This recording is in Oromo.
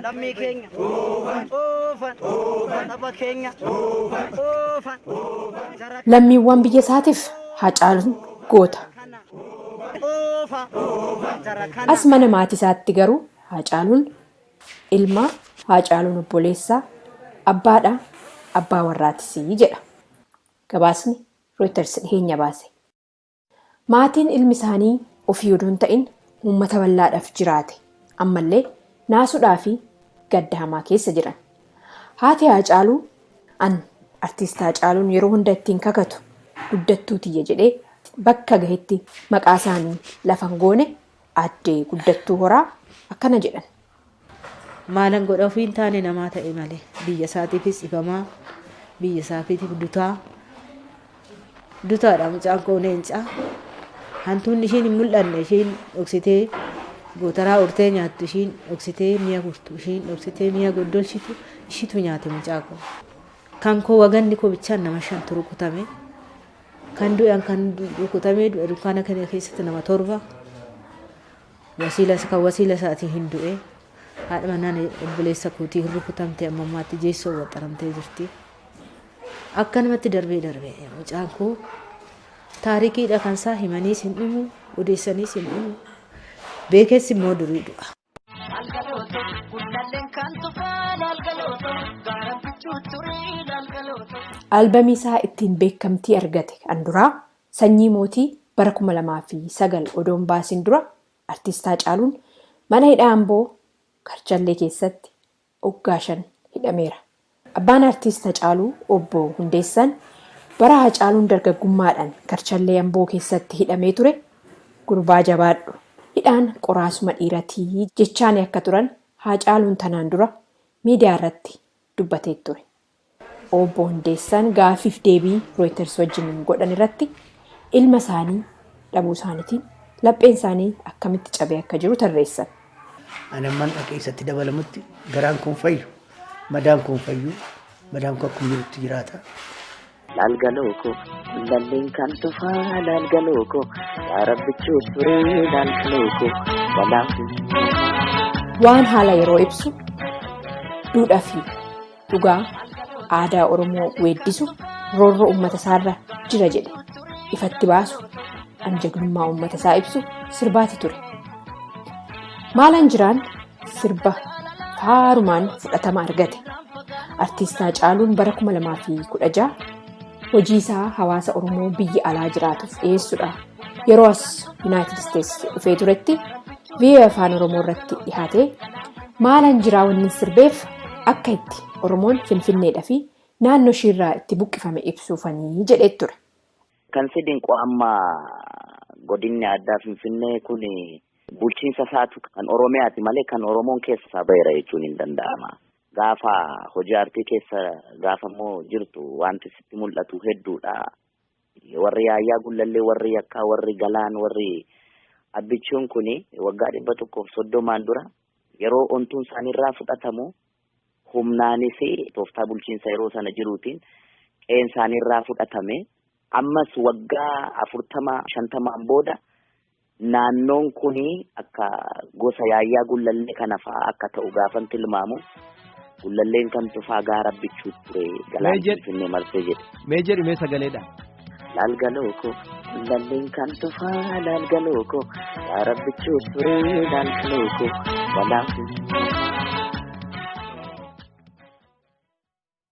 Lammii keenya saba keenya lammiiwwan biyya isaatiif Haacaaluun goota. As mana maatii isaatti garuu Haacaaluun ilma, Haacaaluun obboleessaa, abbaadha, abbaa warraatis jedha. Gabaasni Reuters dhiyeenya baase. Maatiin ilmi isaanii ofii oduun ta'in uummata bal'aadhaaf jiraate ammallee naasuudhaa fi gadda hamaa keessa jiran. Haati Haacaaluu an artiist Haacaaluun yeroo hunda ittiin kakatu guddattuu tiyya jedhee bakka gahetti maqaa isaanii lafan goone addee guddattuu horaa akkana jedhan. Maalan godha ofii hin taane namaa ta'e malee biyya isaatiifis ifamaa biyya isaatiif dutaadha mucaan koo leencaa. Hantuun ishiin hin mul'anne ishiin dhoksitee gootaraa urtee nyaattu ishiin dhoksitee mi'a gurtu ishiin dhoksitee mi'a goddolchitu ishiitu nyaate mucaa koo. Kan koo waganni koo bichaan nama 5 rukutame kan du'an kan rukutamee du'a dukkaana kana keessatti nama 7 wasiila isaatiin hin du'e haadha manaan obboleessa kootii hin rukutamte amma ammaatti jeessoo waxxaramtee jirti. Akkanumatti darbee mucaan koo taarikiidha kan isaa himaniis hin dhumu odeessaniis hin dhumu beekessi immoo durii du'a. Albamii isaa ittiin beekamtii argate kan duraa Sanyii Mootii bara 2009 odoon baasiin dura artiist Haacaaluun mana hidhaa Amboo Karchallee keessatti waggaa 5 hidhameera. Abbaan artiist Haacaaluu obbo Hundeessaan bara Haacaaluun dargaggummaadhaan Karchallee Amboo keessatti hidhamee ture gurbaa jabaadhu hidhaan qoraasuma dhiiratii jechaan akka turan Haacaaluun tanaan dura miidiyaa irratti dubbatee ture. Obbo Hundeessaan gaafiif deebii Reuters wajjin godhan irratti ilma isaanii dhabuu isaaniitiin lapheen isaanii akkamitti cabee akka jiru tarreessan. Anamman keessatti dabalamutti garaan kun fayyu madaan kun fayyu madaan kun akkuma jirutti jiraata. Lalgaloko lalleen kan tufaa lalgaloko yaa rabbichuu turee lalgaloko walaafu. Waan haala yeroo ibsu duudhaa fi dhugaa aadaa Oromoo weeddisu roorroo uummata isaarra jira jedhe ifatti baasu anjagnummaa uummata isaa ibsu sirbaati ture. Maalan jiraan sirba faarumaan fudhatama argate. Artiist Haacaaluun bara 2016 hojii isaa hawaasa Oromoo biyya alaa jiraatuuf dhiyeessuudha. Yeroo as United States dhufee turetti VOA afaan Oromoo irratti dhihaatee maalan jiraa wanni sirbeef akka itti Oromoon Finfinneedhaa fi naannoo ishiirraa itti buqqifame ibsuufanii jedhee ture. Kan sidinqoo amma godinni addaa Finfinnee kun bulchiinsa isaatu kan Oromiyaati malee kan Oromoon keessa baay'ee jechuun hin danda'ama. Gaafa hojii aartii keessa gaafa immoo jirtu wanti sitti mul'atu hedduudha. Warri Yaayyaa Gullallee, warri Yakkaa, warri Galaan, warri Abbichuun kun waggaa 130 dura yeroo ontuun isaaniirraa fudhatamu humnaanis tooftaa bulchiinsa yeroo sana jiruutiin qe'een isaaniirraa fudhatame ammas waggaa 40-50 booda naannoon kun akka gosa Yaayyaa Gullallee kana fa'aa akka ta'u gaafan tilmaamu Gullalleen kan tufaa gaara Abbichuu ture Galaan Finfinnee marsee jedhe. Meejer imee sagaleedha. Lalgaloko lalleen kan tufaa lalgaloko gaara Abbichuu ture lalgaloko walaafu.